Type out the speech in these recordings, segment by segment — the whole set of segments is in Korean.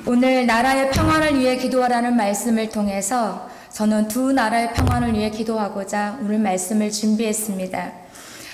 오늘 나라의 평안을 위해 기도하라는 말씀을 통해서 저는 두 나라의 평안을 위해 기도하고자 오늘 말씀을 준비했습니다.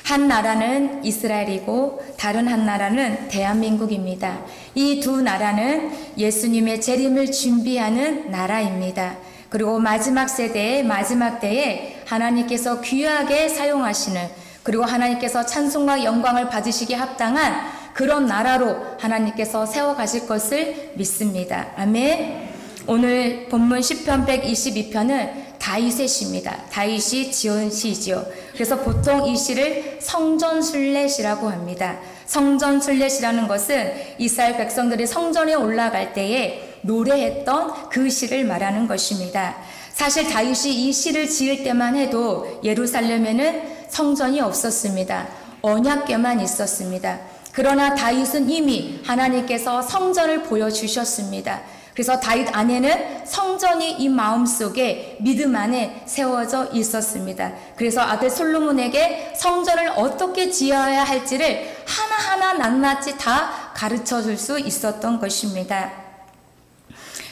한 나라는 이스라엘이고 다른 한 나라는 대한민국입니다. 이 두 나라는 예수님의 재림을 준비하는 나라입니다. 그리고 마지막 세대의 마지막 때에 하나님께서 귀하게 사용하시는, 그리고 하나님께서 찬송과 영광을 받으시기에 합당한 그런 나라로 하나님께서 세워가실 것을 믿습니다. 아멘. 오늘 본문 시편 122편은 다윗의 시입니다. 다윗이 지은 시지요. 그래서 보통 이 시를 성전순례시라고 합니다. 성전순례시라는 것은 이스라엘 백성들이 성전에 올라갈 때에 노래했던 그 시를 말하는 것입니다. 사실 다윗이 이 시를 지을 때만 해도 예루살렘에는 성전이 없었습니다. 언약궤만 있었습니다. 그러나 다윗은 이미 하나님께서 성전을 보여주셨습니다. 그래서 다윗 안에는 성전이 이 마음속에 믿음 안에 세워져 있었습니다. 그래서 아들 솔로몬에게 성전을 어떻게 지어야 할지를 하나하나 낱낱이 다 가르쳐 줄 수 있었던 것입니다.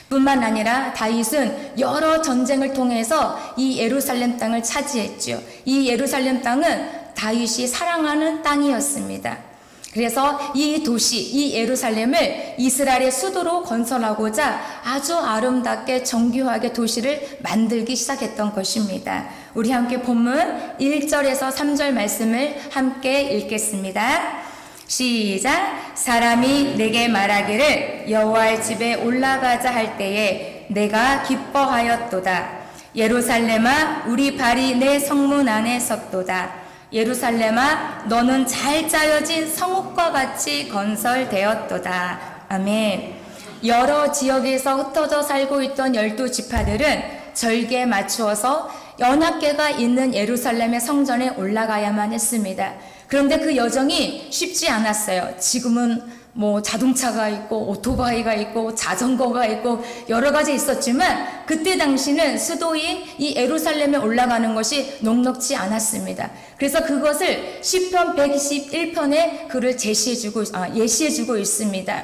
뿐만 아니라 다윗은 여러 전쟁을 통해서 이 예루살렘 땅을 차지했죠. 이 예루살렘 땅은 다윗이 사랑하는 땅이었습니다. 그래서 이 도시, 이 예루살렘을 이스라엘의 수도로 건설하고자 아주 아름답게 정교하게 도시를 만들기 시작했던 것입니다. 우리 함께 본문 1절에서 3절 말씀을 함께 읽겠습니다. 시작. 사람이 내게 말하기를 여호와의 집에 올라가자 할 때에 내가 기뻐하였도다. 예루살렘아, 우리 발이 내 성문 안에 섰도다. 예루살렘아, 너는 잘 짜여진 성읍과 같이 건설되었도다. 아멘. 여러 지역에서 흩어져 살고 있던 12지파들은 절기에 맞추어서 언약궤가 있는 예루살렘의 성전에 올라가야만 했습니다. 그런데 그 여정이 쉽지 않았어요. 지금은 자동차가 있고 오토바이가 있고 자전거가 있고 여러 가지 있었지만 그때 당시는 수도인 이 예루살렘에 올라가는 것이 녹록지 않았습니다. 그래서 그것을 시편 121편에 그를 예시해주고 있습니다.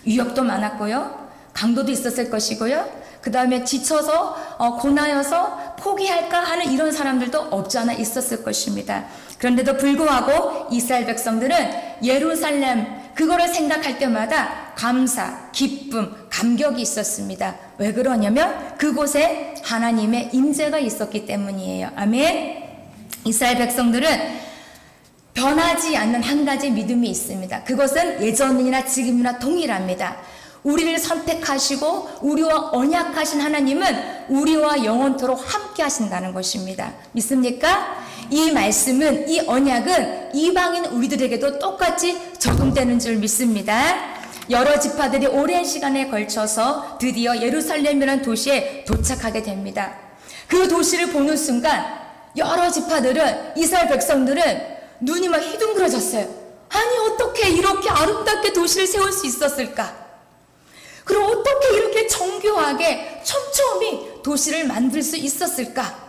위협도 많았고요. 강도도 있었을 것이고요. 그 다음에 지쳐서 고나여서 포기할까 하는 이런 사람들도 없지 않아 있었을 것입니다. 그런데도 불구하고 이스라엘 백성들은 예루살렘 그거를 생각할 때마다 감사, 기쁨, 감격이 있었습니다. 왜 그러냐면 그곳에 하나님의 임재가 있었기 때문이에요. 아멘. 이스라엘 백성들은 변하지 않는 한 가지 믿음이 있습니다. 그것은 예전이나 지금이나 동일합니다. 우리를 선택하시고 우리와 언약하신 하나님은 우리와 영원토록 함께 하신다는 것입니다. 믿습니까? 이 말씀은, 이 언약은 이방인 우리들에게도 똑같이 적용되는 줄 믿습니다. 여러 지파들이 오랜 시간에 걸쳐서 드디어 예루살렘이라는 도시에 도착하게 됩니다. 그 도시를 보는 순간 여러 지파들은, 이스라엘 백성들은 눈이 막 휘둥그러졌어요. 아니, 어떻게 이렇게 아름답게 도시를 세울 수 있었을까? 그럼 어떻게 이렇게 정교하게 촘촘히 도시를 만들 수 있었을까?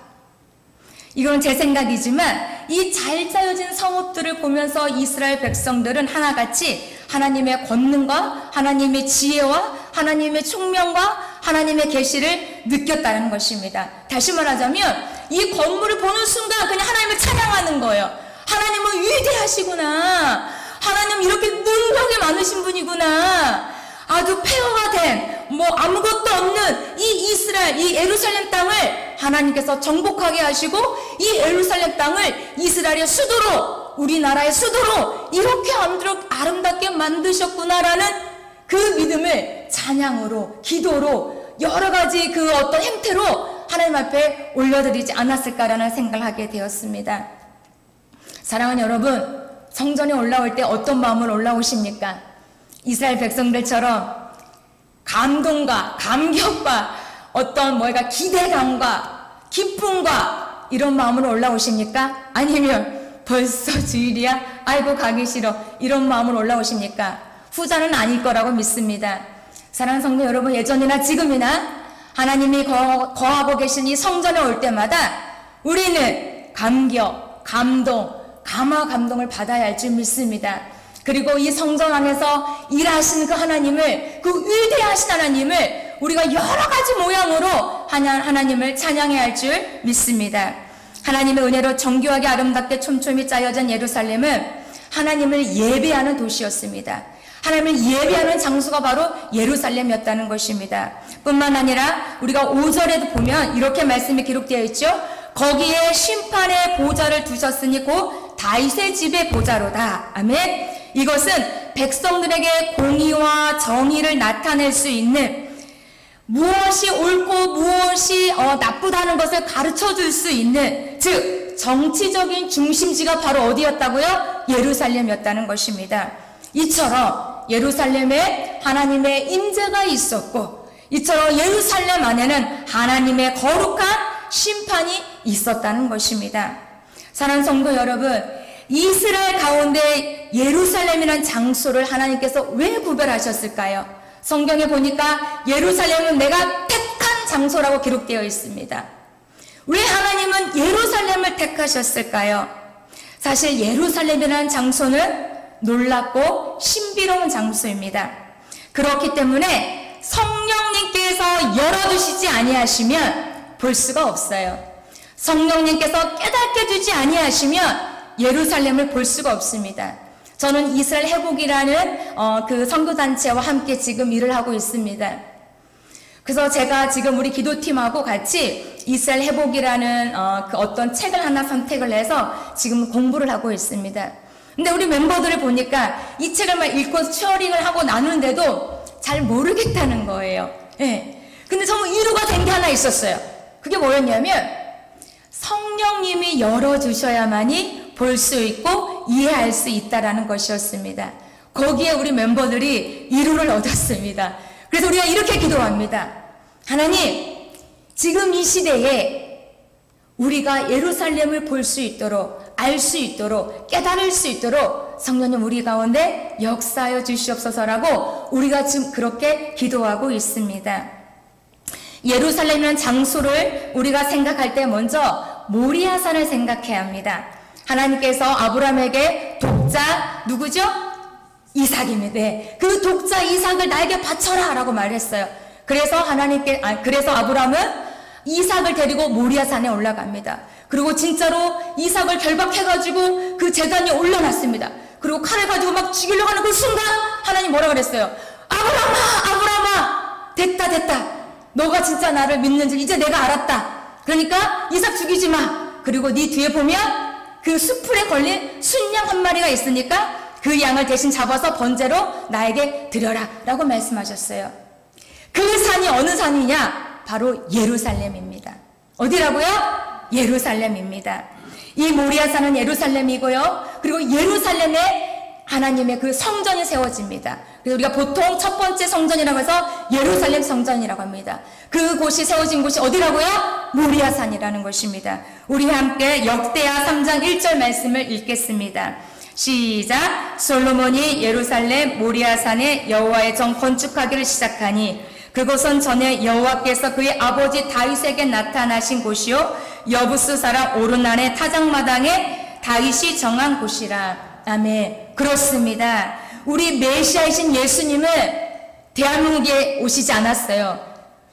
이건 제 생각이지만 이 잘 짜여진 성읍들을 보면서 이스라엘 백성들은 하나같이 하나님의 권능과 하나님의 지혜와 하나님의 총명과 하나님의 계시를 느꼈다는 것입니다. 다시 말하자면 이 건물을 보는 순간 그냥 하나님을 찬양하는 거예요. 하나님은 위대하시구나. 하나님 이렇게 능력이 많으신 분이구나. 아주 폐허가 된 아무것도 없는 이 이스라엘, 이 예루살렘 땅을 하나님께서 정복하게 하시고 이 예루살렘 땅을 이스라엘의 수도로, 우리나라의 수도로 이렇게 아름답게 만드셨구나라는 그 믿음을 찬양으로, 기도로, 여러 가지 그 어떤 행태로 하나님 앞에 올려드리지 않았을까라는 생각을 하게 되었습니다. 사랑하는 여러분, 성전에 올라올 때 어떤 마음으로 올라오십니까? 이스라엘 백성들처럼 감동과 감격과 어떤 기대감과 기쁨과 이런 마음으로 올라오십니까? 아니면 벌써 주일이야? 아이고 가기 싫어. 이런 마음으로 올라오십니까? 후자는 아닐 거라고 믿습니다. 사랑하는 성도 여러분, 예전이나 지금이나 하나님이 거하고 계신 이 성전에 올 때마다 우리는 감격, 감동, 감화 감동을 받아야 할 줄 믿습니다. 그리고 이 성전 안에서 일하시는 그 하나님을, 그 위대하신 하나님을 우리가 여러 가지 모양으로 하나님을 찬양해야 할 줄 믿습니다. 하나님의 은혜로 정교하게 아름답게 촘촘히 짜여진 예루살렘은 하나님을 예배하는 도시였습니다. 하나님을 예배하는 장소가 바로 예루살렘이었다는 것입니다. 뿐만 아니라 우리가 5절에도 보면 이렇게 말씀이 기록되어 있죠. 거기에 심판의 보좌를 두셨으니 곧 다윗의 집의 보좌로다. 아멘. 이것은 백성들에게 공의와 정의를 나타낼 수 있는, 무엇이 옳고 무엇이 나쁘다는 것을 가르쳐 줄 수 있는, 즉 정치적인 중심지가 바로 어디였다고요? 예루살렘이었다는 것입니다. 이처럼 예루살렘에 하나님의 임재가 있었고, 이처럼 예루살렘 안에는 하나님의 거룩한 심판이 있었다는 것입니다. 사랑하는 성도 여러분, 이스라엘 가운데 예루살렘이라는 장소를 하나님께서 왜 구별하셨을까요? 성경에 보니까 예루살렘은 내가 택한 장소라고 기록되어 있습니다. 왜 하나님은 예루살렘을 택하셨을까요? 사실 예루살렘이라는 장소는 놀랍고 신비로운 장소입니다. 그렇기 때문에 성령님께서 열어주시지 아니하시면 볼 수가 없어요. 성령님께서 깨닫게 주지 아니하시면 예루살렘을 볼 수가 없습니다. 저는 이스라엘 회복이라는 그 선교단체와 함께 지금 일을 하고 있습니다. 그래서 제가 지금 우리 기도팀하고 같이 이스라엘 회복이라는 그 어떤 책을 하나 선택을 해서 지금 공부를 하고 있습니다. 근데 우리 멤버들을 보니까 이 책을 막 읽고 쉐어링을 하고 나누는데도 잘 모르겠다는 거예요. 예. 근데 정말 이유가 된 게 하나 있었어요. 그게 뭐였냐면 성령님이 열어주셔야만이 볼 수 있고 이해할 수 있다라는 것이었습니다. 거기에 우리 멤버들이 위로를 얻었습니다. 그래서 우리가 이렇게 기도합니다. 하나님, 지금 이 시대에 우리가 예루살렘을 볼 수 있도록, 알 수 있도록, 깨달을 수 있도록 성령님 우리 가운데 역사하여 주시옵소서라고 우리가 지금 그렇게 기도하고 있습니다. 예루살렘이라는 장소를 우리가 생각할 때 먼저 모리아산을 생각해야 합니다. 하나님께서 아브라함에게 독자 누구죠? 이삭입니다. 네. 그 독자 이삭을 나에게 바쳐라 라고 말했어요. 그래서 그래서 아브라함은 이삭을 데리고 모리아산에 올라갑니다. 그리고 진짜로 이삭을 결박해가지고 그 제단에 올려놨습니다. 그리고 칼을 가지고 막 죽이려고 하는 그 순간 하나님 뭐라 그랬어요? 아브라함아 됐다 너가 진짜 나를 믿는지 이제 내가 알았다. 그러니까 이삭 죽이지 마. 그리고 네 뒤에 보면 그 수풀에 걸린 순양 한 마리가 있으니까 그 양을 대신 잡아서 번제로 나에게 드려라 라고 말씀하셨어요. 그 산이 어느 산이냐? 바로 예루살렘입니다. 어디라고요? 예루살렘입니다. 이 모리아산은 예루살렘이고요. 그리고 예루살렘에 하나님의 그 성전이 세워집니다. 그래서 우리가 보통 첫 번째 성전이라고 해서 예루살렘 성전이라고 합니다. 그곳이 세워진 곳이 어디라고요? 모리아산이라는 것입니다. 우리 함께 역대하 3장 1절 말씀을 읽겠습니다. 시작. 솔로몬이 예루살렘 모리아산에 여호와의 정 건축하기를 시작하니 그곳은 전에 여호와께서 그의 아버지 다윗에게 나타나신 곳이요 여부스 사람 오르난의 타작마당에 다윗이 정한 곳이라. 아멘. 그렇습니다. 우리 메시아이신 예수님은 대한민국에 오시지 않았어요.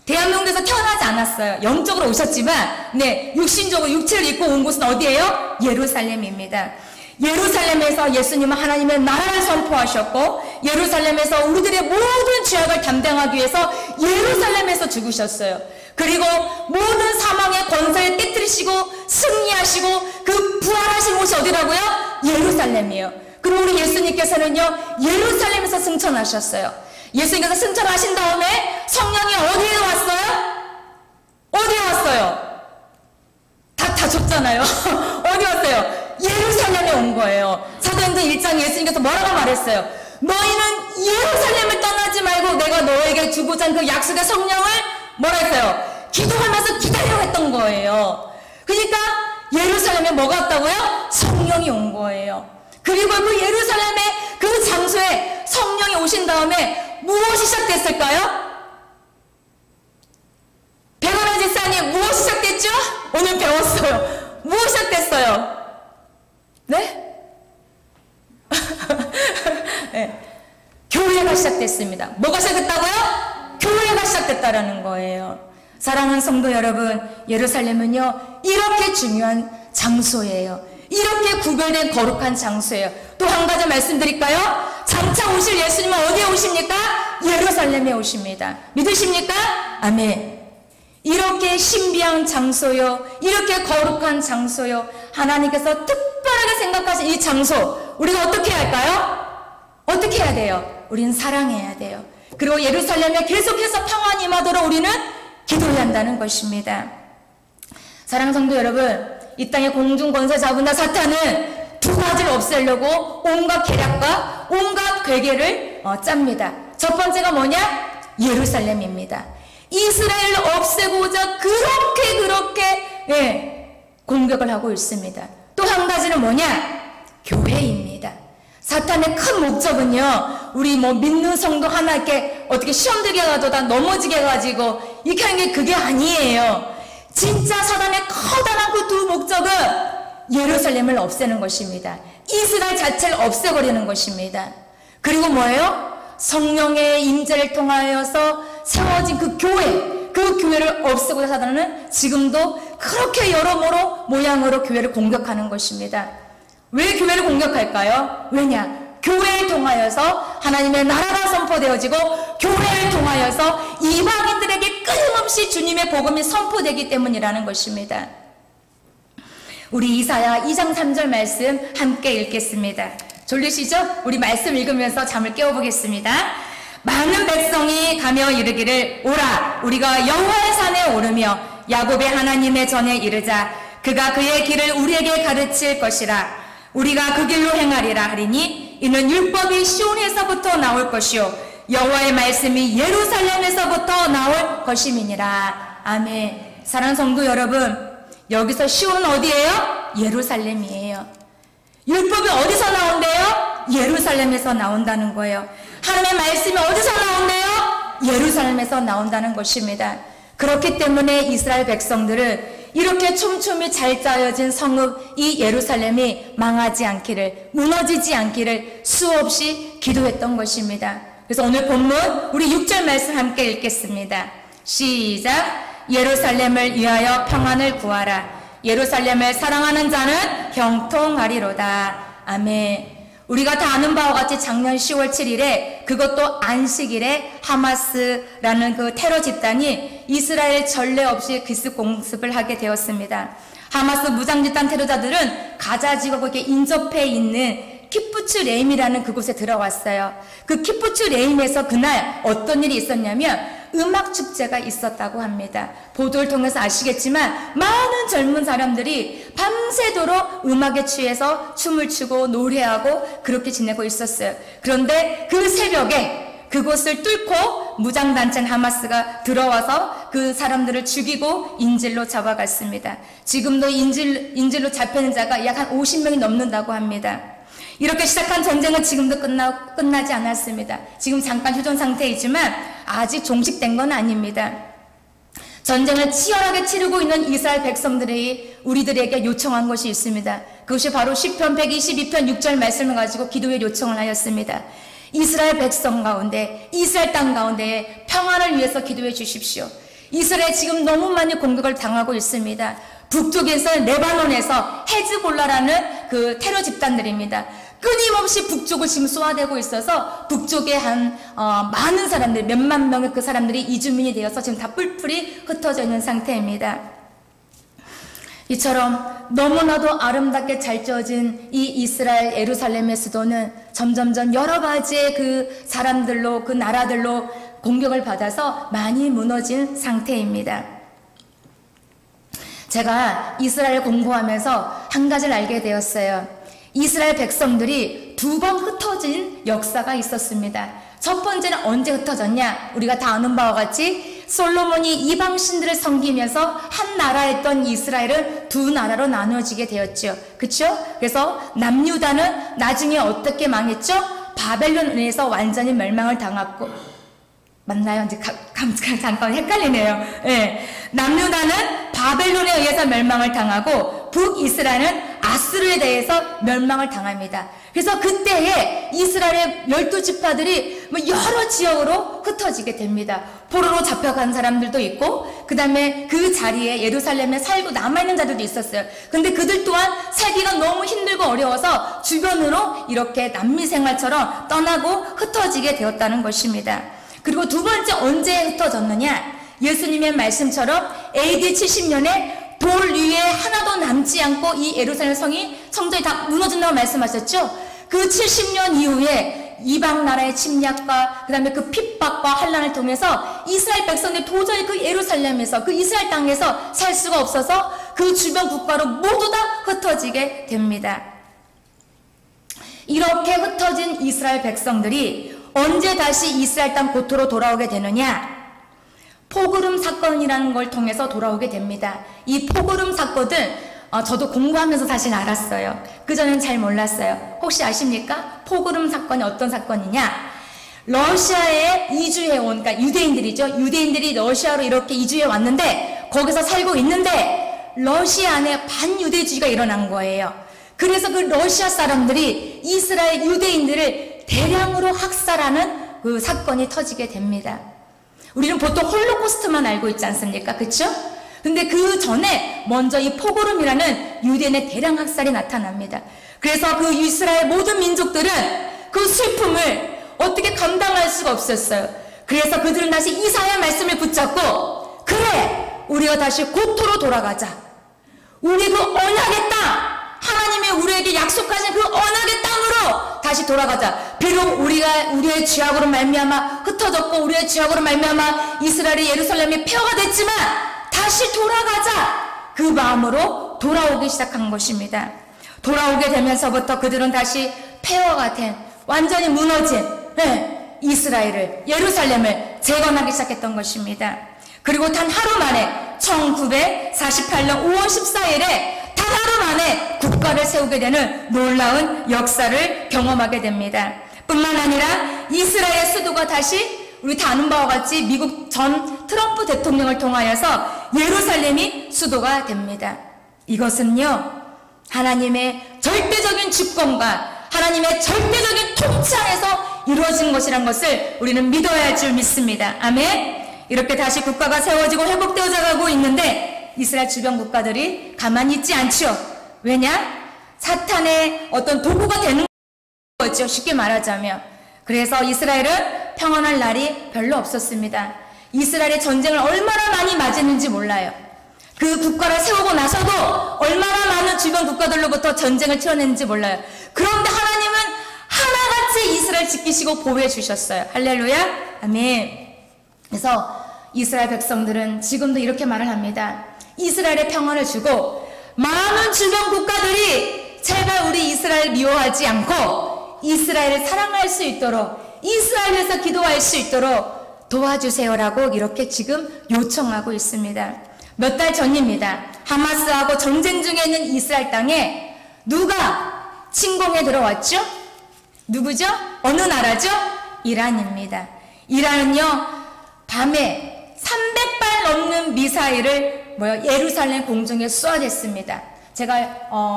대한민국에서 태어나지 않았어요. 영적으로 오셨지만 육신적으로 육체를 입고 온 곳은 어디예요? 예루살렘입니다. 예루살렘에서 예수님은 하나님의 나라를 선포하셨고 예루살렘에서 우리들의 모든 죄악을 담당하기 위해서 예루살렘에서 죽으셨어요. 그리고 모든 사망의 권세를 깨뜨리시고 승리하시고 그 부활하신 곳이 어디라고요? 예루살렘이에요. 그리고 우리 예수님께서는요 예루살렘에서 승천하셨어요. 예수님께서 승천하신 다음에 성령이 어디에 왔어요? 어디에 왔어요? 다 줬잖아요. 어디 왔어요? 예루살렘에 온 거예요. 사도행전 1장 예수님께서 뭐라고 말했어요? 너희는 예루살렘을 떠나지 말고 내가 너에게 주고자 한 그 약속의 성령을 뭐라 했어요? 기도하면서 기다리라고 했던 거예요. 그러니까 예루살렘에 뭐가 왔다고요? 성령이 온 거예요. 그리고 그 예루살렘의 그 장소에 성령이 오신 다음에 무엇이 시작됐을까요? 백원한 집사님 무엇이 시작됐죠? 오늘 배웠어요. 무엇이 시작됐어요? 네? 멸시하겠다라는 거예요. 사랑하는 성도 여러분, 예루살렘은요 이렇게 중요한 장소예요. 이렇게 구별된 거룩한 장소예요. 또 한 가지 말씀드릴까요? 장차 오실 예수님은 어디에 오십니까? 예루살렘에 오십니다. 믿으십니까? 아멘. 이렇게 신비한 장소요, 이렇게 거룩한 장소요, 하나님께서 특별하게 생각하신 이 장소, 우리가 어떻게 할까요? 어떻게 해야 돼요? 우리는 사랑해야 돼요. 그리고 예루살렘에 계속해서 평안이 임하도록 우리는 기도해야 한다는 것입니다. 사랑하는 성도 여러분, 이 땅의 공중 권세 잡은 사탄은 두 가지를 없애려고 온갖 계략과 온갖 괴계를 짭니다. 첫 번째가 뭐냐? 예루살렘입니다. 이스라엘을 없애고자 그렇게 공격을 하고 있습니다. 또 한 가지는 뭐냐? 교회입니다. 사탄의 큰 목적은요, 우리 믿는 성도 하나 이렇게 어떻게 시험 들게 해가지고 다 넘어지게 해가지고 이렇게 하는 게 그게 아니에요. 진짜 사탄의 커다란 그 두 목적은 예루살렘을 없애는 것입니다. 이스라엘 자체를 없애버리는 것입니다. 그리고 뭐예요? 성령의 임재를 통하여서 세워진 그 교회를 없애고자 사단은 지금도 그렇게 여러모로 모양으로 교회를 공격하는 것입니다. 왜 교회를 공격할까요? 왜냐? 교회를 통하여서 하나님의 나라가 선포되어지고 교회를 통하여서 이방인들에게 끊임없이 주님의 복음이 선포되기 때문이라는 것입니다. 우리 이사야 2장 3절 말씀 함께 읽겠습니다. 졸리시죠? 우리 말씀 읽으면서 잠을 깨워보겠습니다. 많은 백성이 가며 이르기를 오라 우리가 여호와의 산에 오르며 야곱의 하나님의 전에 이르자 그가 그의 길을 우리에게 가르칠 것이라 우리가 그 길로 행하리라 하리니 이는 율법이 시온에서부터 나올 것이요 여호와의 말씀이 예루살렘에서부터 나올 것임이니라. 아멘. 사랑하는 성도 여러분, 여기서 시온은 어디예요? 예루살렘이에요. 율법이 어디서 나온대요? 예루살렘에서 나온다는 거예요. 하나님의 말씀이 어디서 나온대요? 예루살렘에서 나온다는 것입니다. 그렇기 때문에 이스라엘 백성들은 이렇게 촘촘히 잘 짜여진 성읍 이 예루살렘이 망하지 않기를, 무너지지 않기를 수없이 기도했던 것입니다. 그래서 오늘 본문 우리 6절 말씀 함께 읽겠습니다. 시작. 예루살렘을 위하여 평안을 구하라. 예루살렘을 사랑하는 자는 형통하리로다. 아멘. 우리가 다 아는 바와 같이 작년 10월 7일에 그것도 안식일에 하마스라는 그 테러 집단이 이스라엘 전례 없이 기습 공습을 하게 되었습니다. 하마스 무장집단 테러자들은 가자 지구에 인접해 있는 키부츠 레임이라는 그곳에 들어왔어요. 그 키부츠 레임에서 그날 어떤 일이 있었냐면 음악 축제가 있었다고 합니다. 보도를 통해서 아시겠지만 많은 젊은 사람들이 밤새도록 음악에 취해서 춤을 추고 노래하고 그렇게 지내고 있었어요. 그런데 그 새벽에 그곳을 뚫고 무장단체인 하마스가 들어와서 그 사람들을 죽이고 인질로 잡아갔습니다. 지금도 인질로 잡히는 자가 약 한 50명이 넘는다고 합니다. 이렇게 시작한 전쟁은 지금도 끝나지 않았습니다. 지금 잠깐 휴전 상태이지만 아직 종식된 건 아닙니다. 전쟁을 치열하게 치르고 있는 이스라엘 백성들이 우리들에게 요청한 것이 있습니다. 그것이 바로 시편 122편 6절 말씀을 가지고 기도의 요청을 하였습니다. 이스라엘 백성 가운데, 이스라엘 땅 가운데 평안을 위해서 기도해 주십시오. 이스라엘 지금 너무 많이 공격을 당하고 있습니다. 북쪽에서 레바논에서 헤즈볼라라는 그 테러 집단들입니다. 끊임없이 북쪽을 지금 쏘아대고 있어서 북쪽에 많은 사람들, 몇만 명의 그 사람들이 이주민이 되어서 지금 다 뿔뿔이 흩어져 있는 상태입니다. 이처럼 너무나도 아름답게 잘 지어진 이 이스라엘 예루살렘의 수도는 점점점 여러 가지의 그 사람들로, 그 나라들로 공격을 받아서 많이 무너진 상태입니다. 제가 이스라엘 공부하면서 한 가지를 알게 되었어요. 이스라엘 백성들이 두 번 흩어진 역사가 있었습니다. 첫 번째는 언제 흩어졌냐? 우리가 다 아는 바와 같이 솔로몬이 이방 신들을 섬기면서 한 나라였던 이스라엘은 두 나라로 나눠지게 되었죠. 그렇죠? 그래서 남유다는 나중에 어떻게 망했죠? 바벨론에 의해서 완전히 멸망을 당했고, 맞나요? 이제 잠깐 헷갈리네요. 네. 남유다는 바벨론에 의해서 멸망을 당하고 북이스라엘은 아스르에 대해서 멸망을 당합니다. 그래서 그때에 이스라엘의 12지파들이 여러 지역으로 흩어지게 됩니다. 포로로 잡혀간 사람들도 있고, 그 다음에 그 자리에 예루살렘에 살고 남아있는 자들도 있었어요. 근데 그들 또한 살기가 너무 힘들고 어려워서 주변으로 이렇게 남미 생활처럼 떠나고 흩어지게 되었다는 것입니다. 그리고 두 번째, 언제 흩어졌느냐? 예수님의 말씀처럼 AD 70년에 돌 위에 하나도 남지 않고 이 예루살렘 성전이 다 무너진다고 말씀하셨죠? 그 70년 이후에 이방 나라의 침략과 그 다음에 그 핍박과 환난을 통해서 이스라엘 백성들이 도저히 그 예루살렘에서, 그 이스라엘 땅에서 살 수가 없어서 그 주변 국가로 모두 다 흩어지게 됩니다. 이렇게 흩어진 이스라엘 백성들이 언제 다시 이스라엘 땅 고토로 돌아오게 되느냐? 포그름 사건이라는 걸 통해서 돌아오게 됩니다. 이 포그름 사건은 저도 공부하면서 사실 알았어요. 그전엔 잘 몰랐어요. 혹시 아십니까? 포그름 사건이 어떤 사건이냐? 러시아에 이주해온, 그러니까 유대인들이죠. 유대인들이 러시아로 이렇게 이주해 왔는데 거기서 살고 있는데 러시아 안에 반유대주의가 일어난 거예요. 그래서 그 러시아 사람들이 이스라엘 유대인들을 대량으로 학살하는 그 사건이 터지게 됩니다. 우리는 보통 홀로코스트만 알고 있지 않습니까? 그쵸? 근데 그 전에 먼저 이 포그름이라는 유대인의 대량 학살이 나타납니다. 그래서 그 이스라엘 모든 민족들은 그 슬픔을 어떻게 감당할 수가 없었어요. 그래서 그들은 다시 이사야 말씀을 붙잡고, 그래! 우리가 다시 고토로 돌아가자. 우리 그 언약의 땅! 하나님이 우리에게 약속하신 그 언약의 땅으로 다시 돌아가자. 비록 우리의 죄악으로 말미암아 흩어졌고 우리의 죄악으로 말미암아 이스라엘이 예루살렘이 폐허가 됐지만 다시 돌아가자. 그 마음으로 돌아오기 시작한 것입니다. 돌아오게 되면서부터 그들은 다시 폐허가 된, 완전히 무너진 이스라엘을, 예루살렘을 재건하기 시작했던 것입니다. 그리고 단 하루 만에 1948년 5월 14일에 단 하루 만에 국가를 세우게 되는 놀라운 역사를 경험하게 됩니다. 뿐만 아니라 이스라엘 수도가 다시 우리 다 아는 바와 같이 미국 전 트럼프 대통령을 통하여서 예루살렘이 수도가 됩니다. 이것은요, 하나님의 절대적인 주권과 하나님의 절대적인 통치 안에서 이루어진 것이란 것을 우리는 믿어야 할 줄 믿습니다. 아멘. 이렇게 다시 국가가 세워지고 회복되어져 가고 있는데 이스라엘 주변 국가들이 가만히 있지 않죠. 왜냐? 사탄의 어떤 도구가 되는 거죠. 쉽게 말하자면. 그래서 이스라엘은 평안할 날이 별로 없었습니다. 이스라엘의 전쟁을 얼마나 많이 맞았는지 몰라요. 그 국가를 세우고 나서도 얼마나 많은 주변 국가들로부터 전쟁을 치러냈는지 몰라요. 그런데 하나님은 하나같이 이스라엘 지키시고 보호해 주셨어요. 할렐루야. 아멘. 그래서 이스라엘 백성들은 지금도 이렇게 말을 합니다. 이스라엘의 평안을 주고 많은 주변 국가들이 제발 우리 이스라엘 미워하지 않고 이스라엘을 사랑할 수 있도록, 이스라엘에서 기도할 수 있도록 도와주세요라고 이렇게 지금 요청하고 있습니다. 몇 달 전입니다. 하마스하고 전쟁 중에 있는 이스라엘 땅에 누가 침공에 들어왔죠? 누구죠? 어느 나라죠? 이란입니다. 이란은요, 밤에 300발 넘는 미사일을 예루살렘 공중에 쏘아댔습니다. 제가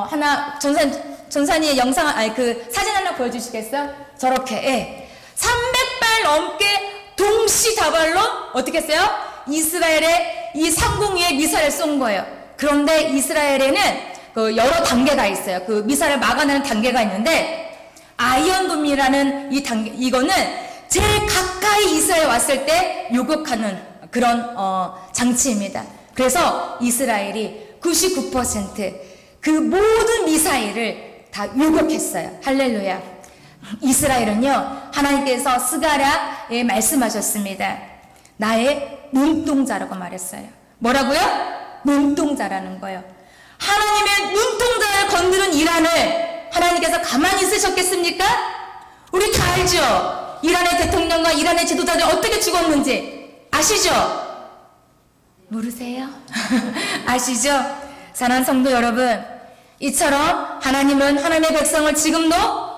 하나 전산이의 영상, 그 사진 하나 보여주시겠어요? 저렇게 300발 넘게 동시다발로 어떻게 했어요? 이스라엘에 이 상공위에 미사일을 쏜 거예요. 그런데 이스라엘에는 그 여러 단계가 있어요. 그 미사일을 막아내는 단계가 있는데 아이언돔이라는 이 단계, 이거는 제일 가까이 이스라엘 왔을 때 요격하는 그런 장치입니다. 그래서 이스라엘이 99% 그 모든 미사일을 다 요격했어요. 할렐루야. 이스라엘은요, 하나님께서 스가랴에 말씀하셨습니다. 나의 눈동자라고 말했어요. 뭐라고요? 눈동자라는 거예요. 하나님의 눈동자를 건드는 이란을 하나님께서 가만히 있으셨겠습니까? 우리 다 알죠? 이란의 대통령과 이란의 지도자들이 어떻게 죽었는지 아시죠? 모르세요? 아시죠? 사랑하는 성도 여러분, 이처럼 하나님은 하나님의 백성을 지금도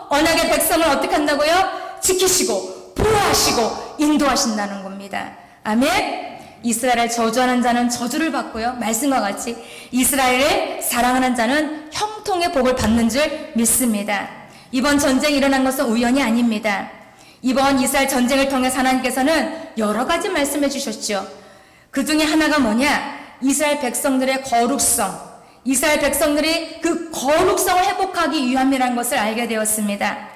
언약의 백성을 어떻게 한다고요? 지키시고 보호하시고 인도하신다는 겁니다. 아멘. 이스라엘을 저주하는 자는 저주를 받고요. 말씀과 같이 이스라엘을 사랑하는 자는 형통의 복을 받는 줄 믿습니다. 이번 전쟁이 일어난 것은 우연이 아닙니다. 이번 이스라엘 전쟁을 통해서 하나님께서는 여러 가지 말씀해 주셨죠. 그 중에 하나가 뭐냐? 이스라엘 백성들의 거룩성, 이스라엘 백성들이 그 거룩성을 회복하기 위함이라는 것을 알게 되었습니다.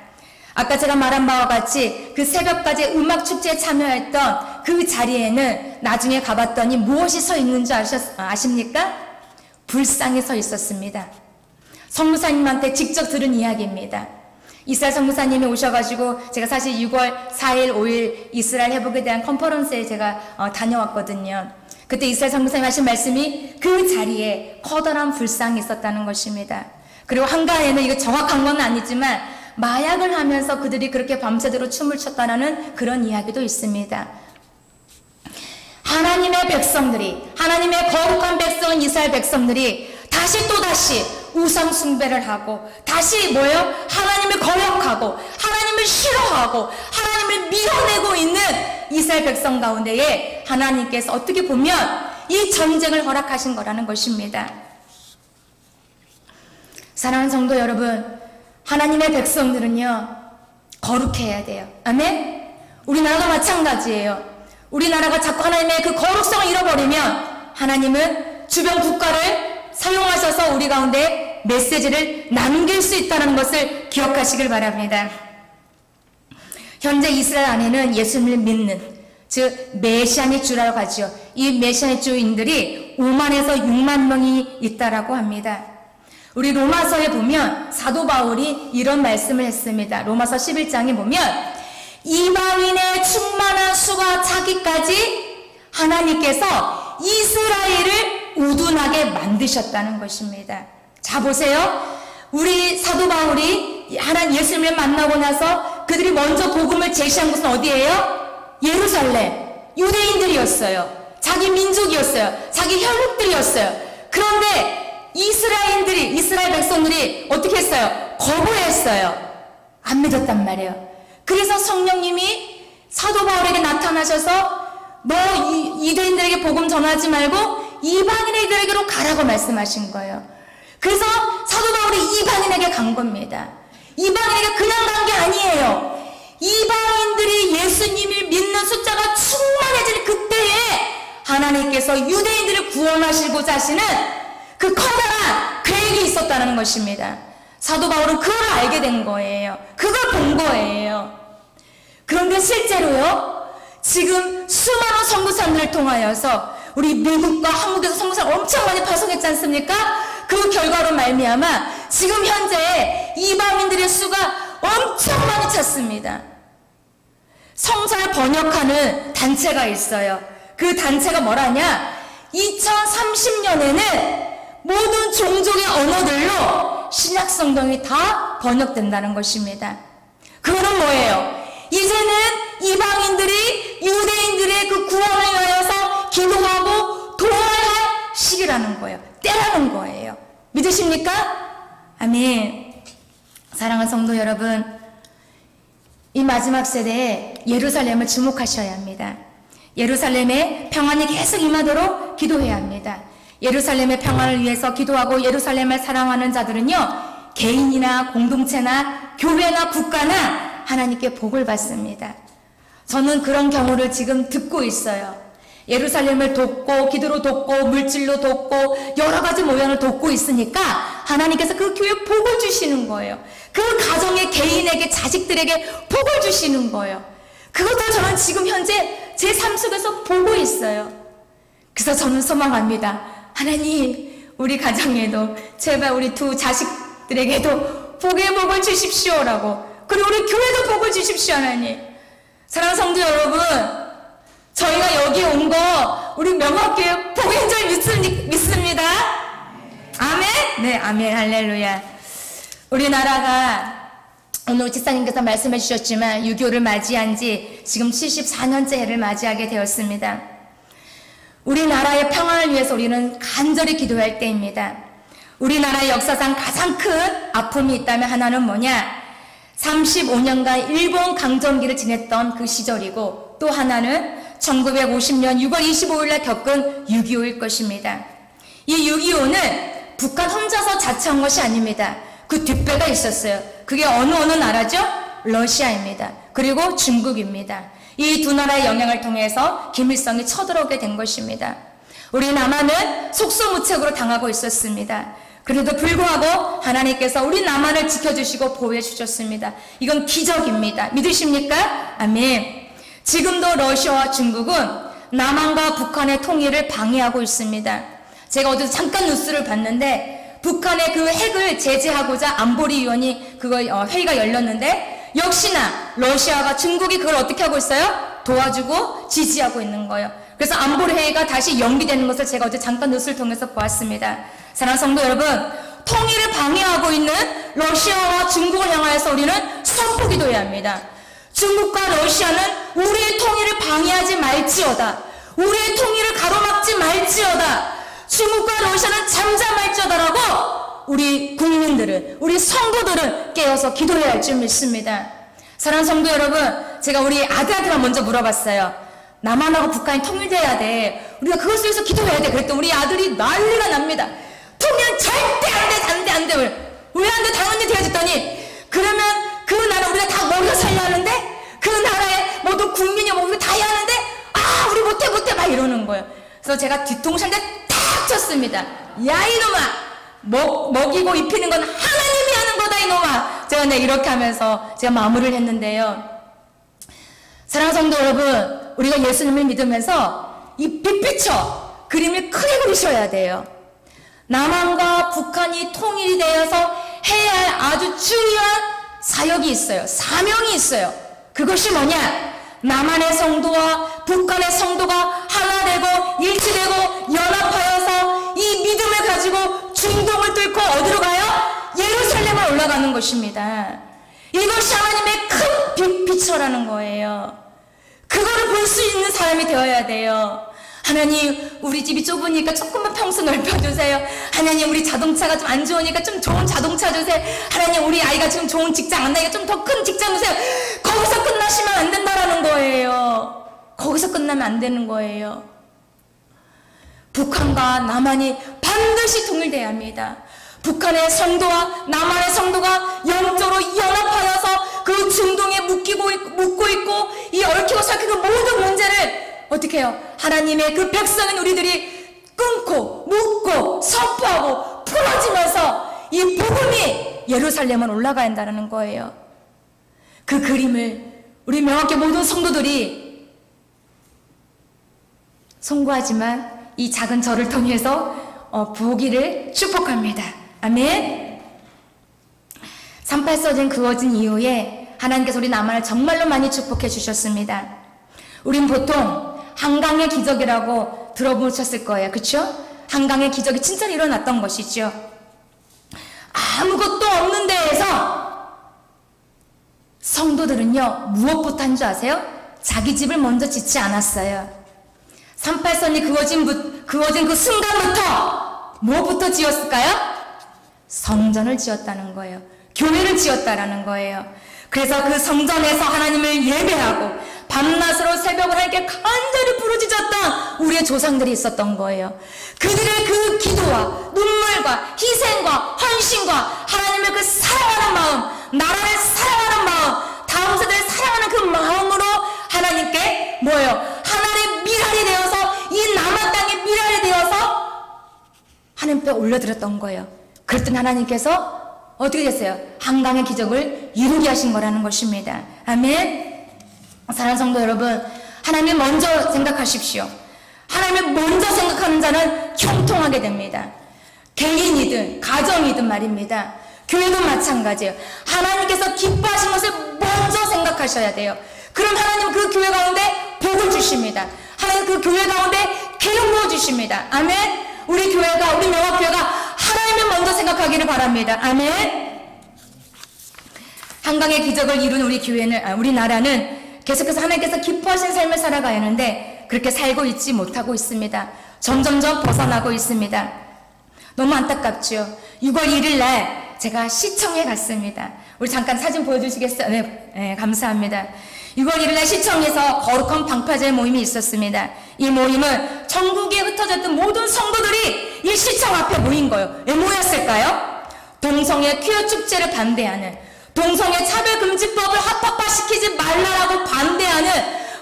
아까 제가 말한 바와 같이 그 새벽까지 음악축제에 참여했던 그 자리에는 나중에 가봤더니 무엇이 서 있는지 아십니까? 불상이 서 있었습니다. 성무사님한테 직접 들은 이야기입니다. 이스라엘 성무사님이 오셔가지고 제가 사실 6월 4일, 5일 이스라엘 회복에 대한 컨퍼런스에 제가 다녀왔거든요. 그때 이스라엘 성무사님 하신 말씀이 그 자리에 커다란 불상이 있었다는 것입니다. 그리고 한가해는 이거 정확한 건 아니지만 마약을 하면서 그들이 그렇게 밤새도록 춤을 췄다는 그런 이야기도 있습니다. 하나님의 백성들이, 하나님의 거룩한 백성은 이스라엘 백성들이 다시 우상 숭배를 하고 다시 뭐예요? 하나님을 거역하고 하나님을 싫어하고 하나님을 밀어내고 있는 이스라엘 백성 가운데에 하나님께서 어떻게 보면 이 전쟁을 허락하신 거라는 것입니다. 사랑하는 성도 여러분, 하나님의 백성들은요 거룩해야 돼요. 아멘? 우리나라가 마찬가지예요. 우리나라가 자꾸 하나님의 그 거룩성을 잃어버리면 하나님은 주변 국가를 사용하셔서 우리 가운데 메시지를 남길 수 있다는 것을 기억하시길 바랍니다. 현재 이스라엘 안에는 예수님을 믿는, 즉 메시아의 주라고 하죠. 이 메시아의 주인들이 5만에서 6만 명이 있다라고 합니다. 우리 로마서에 보면 사도 바울이 이런 말씀을 했습니다. 로마서 11장에 보면 이방인의 충만한 수가 차기까지 하나님께서 이스라엘을 우둔하게 만드셨다는 것입니다. 자 보세요. 우리 사도 바울이 하나님 예수님을 만나고 나서 그들이 먼저 복음을 제시한 곳은 어디예요? 예루살렘. 유대인들이었어요. 자기 민족이었어요. 자기 혈육들이었어요. 그런데 이스라엘 백성들이 어떻게 했어요? 거부했어요. 안 믿었단 말이에요. 그래서 성령님이 사도 바울에게 나타나셔서 너 유대인들에게 복음 전하지 말고 이방인들에게로 가라고 말씀하신 거예요. 그래서 사도 바울이 이방인에게 간 겁니다. 이방인에게 그냥 간 게 아니에요. 이방인들이 예수님을 믿는 숫자가 충만해질 그때에 하나님께서 유대인들을 구원하시고자 하시는 그 커다란 계획이 있었다는 것입니다. 사도 바울은 그걸 알게 된 거예요. 그걸 본 거예요. 그런데 실제로요, 지금 수많은 선교사님들을 통하여서 우리 미국과 한국에서 선교사를 엄청 많이 파송했지 않습니까? 그 결과로 말미암아 지금 현재 이방인들의 수가 엄청 많이 찼습니다. 성서를 번역하는 단체가 있어요. 그 단체가 뭐라냐? 2030년에는 모든 종족의 언어들로 신약 성경이 다 번역된다는 것입니다. 그거는 뭐예요? 이제는 이방인들이 유대인들의 그 구원을 위하여서 기도하고 도와야 할 시기라는 거예요. 때라는 거예요. 믿으십니까? 아멘. 사랑하는 성도 여러분, 이 마지막 세대에 예루살렘을 주목하셔야 합니다. 예루살렘에 평안이 계속 임하도록 기도해야 합니다. 예루살렘의 평안을 위해서 기도하고 예루살렘을 사랑하는 자들은요, 개인이나 공동체나 교회나 국가나 하나님께 복을 받습니다. 저는 그런 경우를 지금 듣고 있어요. 예루살렘을 돕고 기도로 돕고 물질로 돕고 여러 가지 모양을 돕고 있으니까 하나님께서 그 교회에 복을 주시는 거예요. 그 가정의 개인에게 자식들에게 복을 주시는 거예요. 그것도 저는 지금 현재 제 삶 속에서 보고 있어요. 그래서 저는 소망합니다. 하나님, 우리 가정에도 제발 우리 두 자식들에게도 복의 복을 주십시오라고, 그리고 우리 교회도 복을 주십시오. 하나님. 사랑하는 성도 여러분, 저희가 여기 온 거 우리 명학교회 복인 줄 믿습니다. 아멘? 네, 아멘. 할렐루야. 우리나라가 오늘 집사님께서 말씀해 주셨지만 6.25를 맞이한 지 지금 74년째 해를 맞이하게 되었습니다. 우리나라의 평안을 위해서 우리는 간절히 기도할 때입니다. 우리나라의 역사상 가장 큰 아픔이 있다면 하나는 뭐냐? 35년간 일본 강점기를 지냈던 그 시절이고, 또 하나는 1950년 6월 25일 날 겪은 6.25일 것입니다. 이 6.25는 북한 혼자서 자처한 것이 아닙니다. 그 뒷배가 있었어요. 그게 어느 나라죠? 러시아입니다. 그리고 중국입니다. 이 두 나라의 영향을 통해서 김일성이 쳐들어오게 된 것입니다. 우리 남한은 속수무책으로 당하고 있었습니다. 그래도 불구하고 하나님께서 우리 남한을 지켜주시고 보호해 주셨습니다. 이건 기적입니다. 믿으십니까? 아멘. 지금도 러시아와 중국은 남한과 북한의 통일을 방해하고 있습니다. 제가 어디서 잠깐 뉴스를 봤는데 북한의 그 핵을 제재하고자 안보리위원이 회의가 열렸는데 역시나 러시아가 중국이 그걸 어떻게 하고 있어요? 도와주고 지지하고 있는 거예요. 그래서 안보리 회의가 다시 연기되는 것을 제가 어제 잠깐 뉴스를 통해서 보았습니다. 사랑하는 성도 여러분, 통일을 방해하고 있는 러시아와 중국을 향하여서 우리는 선포기도해야 합니다. 중국과 러시아는 우리의 통일을 방해하지 말지어다. 우리의 통일을 가로막지 말지어다. 중국과 러시아는 잠잠할지어다라고 우리 국민들은, 우리 성도들은 깨어서 기도해야 할 줄 믿습니다. 사랑하는 성도 여러분, 제가 우리 아들한테만 먼저 물어봤어요. 남한하고 북한이 통일돼야 돼. 우리가 그것을 위해서 기도해야 돼. 그랬더니 우리 아들이 난리가 납니다. 통일 절대 안 돼. 왜 안 돼? 당연히 돼야지. 했더니 그러면 그 나라 우리가 다 먹여 살려야 하는데 그 나라의 모든 국민이 우리가 다 해야 하는데 우리 못해 막 이러는 거예요. 그래서 제가 뒤통수 한 대 탁 쳤습니다. 야 이놈아, 먹이고 입히는 건 하나님이 하는 거다 이놈아. 제가 이렇게 하면서 제가 마무리를 했는데요. 사랑하는 성도 여러분, 우리가 예수님을 믿으면서 이 빅피처 그림을 크게 그리셔야 돼요. 남한과 북한이 통일이 되어서 해야 할 아주 중요한 사역이 있어요. 사명이 있어요. 그것이 뭐냐? 남한의 성도와 북한의 성도가 하나 되고 일치되고 연합하여서 이 믿음을 가지고 중동을 뚫고 어디로 가요? 예루살렘을 올라가는 것입니다. 이것이 하나님의 큰 빅피처라는 거예요. 그거를 볼 수 있는 사람이 되어야 돼요. 하나님, 우리 집이 좁으니까 조금만 평수 넓혀주세요. 하나님, 우리 자동차가 좀 안 좋으니까 좀 좋은 자동차 주세요. 하나님, 우리 아이가 지금 좋은 직장 안 나니까 좀 더 큰 직장 주세요. 거기서 끝나시면 안 된다라는 거예요. 거기서 끝나면 안 되는 거예요. 북한과 남한이 반드시 통일돼야 합니다. 북한의 성도와 남한의 성도가 영적으로 연합하여서 그 중동에 묶고 있고 이 얽히고 설키고 모든 문제를 어떻게 해요? 하나님의 그 백성인 우리들이 끊고 묶고 선포하고 풀어지면서 이 복음이 예루살렘은 올라가야 한다는 거예요. 그 그림을 우리 명확히 모든 성도들이 송구하지만 이 작은 절을 통해서 보기를 축복합니다. 아멘. 38선진 그어진 이후에 하나님께서 우리 남한을 정말로 많이 축복해 주셨습니다. 우린 보통 한강의 기적이라고 들어보셨을 거예요. 그렇죠? 한강의 기적이 진짜로 일어났던 것이죠. 아무것도 없는 데에서 성도들은요, 무엇부터 한 줄 아세요? 자기 집을 먼저 짓지 않았어요. 38선이 그어진 그 순간부터 무엇부터 지었을까요? 성전을 지었다는 거예요. 교회를 지었다라는 거예요. 그래서 그 성전에서 하나님을 예배하고 밤낮으로 새벽을 하나님께 간절히 부르짖었던 우리의 조상들이 있었던 거예요. 그들의 그 기도와 눈물과 희생과 헌신과 하나님의 그 사랑하는 마음, 나라를 사랑하는 마음, 다음 세대를 사랑하는 그 마음으로 하나님께 뭐예요? 하나님의 미랄이 되어서 이 남한 땅의 미랄이 되어서 하나님께 올려드렸던 거예요. 그랬더니 하나님께서 어떻게 됐어요? 한강의 기적을 이루게 하신 거라는 것입니다. 아멘. 사랑하는 성도 여러분, 하나님을 먼저 생각하십시오. 하나님을 먼저 생각하는 자는 형통하게 됩니다. 개인이든 가정이든 말입니다. 교회도 마찬가지예요. 하나님께서 기뻐하신 것을 먼저 생각하셔야 돼요. 그럼 하나님 그 교회 가운데 복을 주십니다. 하나님 그 교회 가운데 기름 부어 주십니다. 아멘. 우리 교회가, 우리 명확교회가 하나님을 먼저 생각하기를 바랍니다. 아멘. 한강의 기적을 이룬 우리 교회는, 우리 나라는 계속해서 하나님께서 기뻐하신 삶을 살아가야 하는데 그렇게 살고 있지 못하고 있습니다. 점점점 벗어나고 있습니다. 너무 안타깝죠. 6월 1일 날 제가 시청에 갔습니다. 우리 잠깐 사진 보여주시겠어요? 네, 감사합니다. 6월 1일날 시청에서 거룩한 방파제 모임이 있었습니다. 이 모임은 전국에 흩어졌던 모든 성도들이 이 시청 앞에 모인 거예요. 왜 모였을까요? 동성애 퀴어 축제를 반대하는, 동성애 차별금지법을 합법화시키지 말라라고 반대하는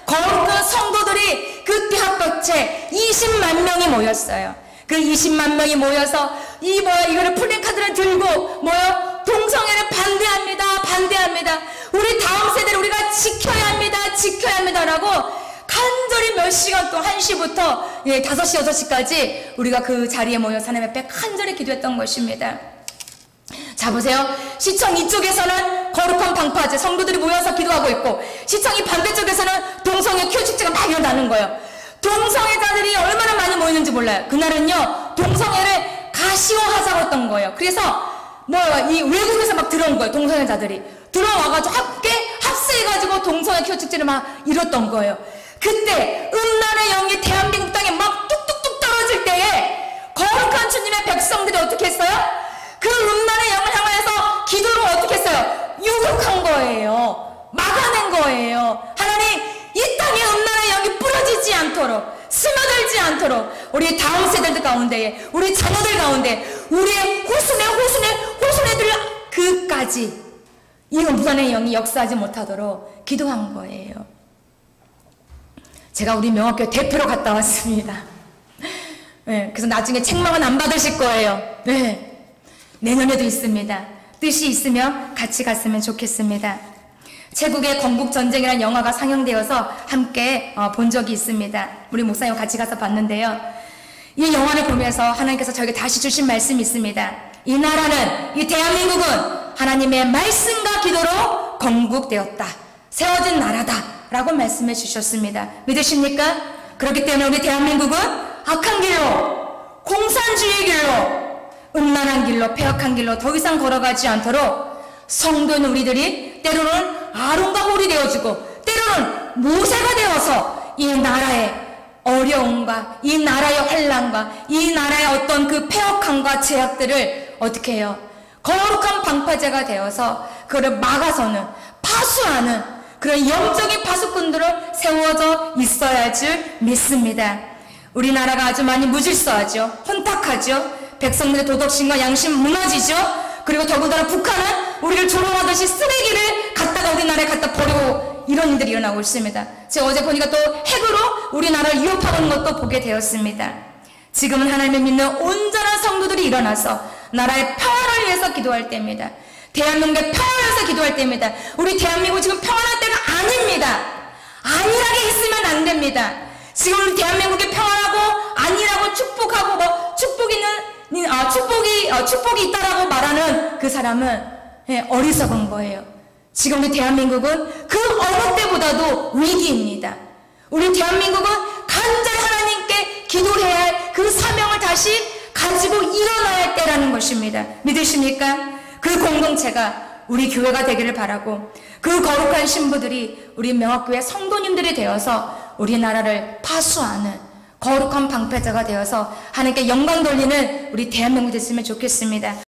거룩한 성도들이 그때 합법체 20만 명이 모였어요. 그 20만 명이 모여서 이거를 플래카드를 들고 동성애를 반대합니다. 우리 다음 세대를 우리가 지켜야 합니다라고 간절히 몇 시간 동안 1시부터 5시, 6시까지 우리가 그 자리에 모여서 하나님 앞에 간절히 기도했던 것입니다. 자, 보세요. 시청 이쪽에서는 거룩한 방파제 성도들이 모여서 기도하고 있고, 시청 이 반대쪽에서는 동성애 퀴어 축제가 막 일어나는 거예요. 동성애자들이 얼마나 많이 모이는지 몰라요. 그날은요, 동성애를 가시화하자고 했던 거예요. 그래서 이 외국에서 막 들어온 거예요. 동성애자들이 들어와가지고 합세해가지고 동성애 퀴어 축제를 막 이뤘던 거예요. 그때 음란의 영이 대한민국 땅에 막 뚝뚝뚝 떨어질 때에 거룩한 주님의 백성들이 어떻게 했어요? 그 음란의 영을 향하여서 기도를 어떻게 했어요? 유혹한 거예요. 막아낸 거예요. 하나님, 이 땅에 음란의 영이 뿌려지지 않도록, 스며들지 않도록 우리 다음 세대들 가운데에, 우리 자녀들 가운데, 우리의 후손애들 그까지 이 음란의 영이 역사하지 못하도록 기도한 거예요. 제가 우리 명학교회 대표로 갔다 왔습니다. 네, 그래서 나중에 책망은 안 받으실 거예요. 네. 내년에도 있습니다. 뜻이 있으면 같이 갔으면 좋겠습니다. 최국의 건국전쟁이라는 영화가 상영되어서 함께 본 적이 있습니다. 우리 목사님과 같이 가서 봤는데요. 이 영화를 보면서 하나님께서 저에게 다시 주신 말씀이 있습니다. 이 나라는, 이 대한민국은 하나님의 말씀과 기도로 건국되었다. 세워진 나라다. 라고 말씀해 주셨습니다. 믿으십니까? 그렇기 때문에 우리 대한민국은 악한 길로, 공산주의 길로, 음란한 길로, 폐역한 길로 더 이상 걸어가지 않도록 성도는 우리들이 때로는 아론과 홀이 되어주고, 때로는 모세가 되어서 이 나라의 어려움과 이 나라의 환난과 이 나라의 어떤 그 폐역함과 제약들을 어떻게 해요? 거룩한 방파제가 되어서 그를 막아서는, 파수하는 그런 영적인 파수꾼들을 세워져 있어야 할 줄 믿습니다. 우리나라가 아주 많이 무질서하죠. 혼탁하죠. 백성들의 도덕심과 양심 무너지죠. 그리고 더군다나 북한은 우리를 조롱하듯이 쓰레기를 갖다가 우리나라에 갖다 버리고 이런 일들이 일어나고 있습니다. 제가 어제 보니까 또 핵으로 우리나라를 위협하는 것도 보게 되었습니다. 지금은 하나님을 믿는 온전한 성도들이 일어나서 나라의 평화를 위해서 기도할 때입니다. 대한민국의 평화를 위해서 기도할 때입니다. 우리 대한민국 지금 평안할 때가 아닙니다. 안일하게 있으면 안 됩니다. 지금 우리 대한민국의 평화라고 안일하고 축복하고 축복이 있다라고 말하는 그 사람은 어리석은 거예요. 지금 우리 대한민국은 그 어느 때보다도 위기입니다. 우리 대한민국은 간절히 하나님께 기도를 해야 할 그 사명을 다시 가지고 일어나야 할 때라는 것입니다. 믿으십니까? 그 공동체가 우리 교회가 되기를 바라고, 그 거룩한 신부들이 우리 명학교회 성도님들이 되어서 우리나라를 파수하는 거룩한 방패자가 되어서 하나님께 영광 돌리는 우리 대한민국 됐으면 좋겠습니다.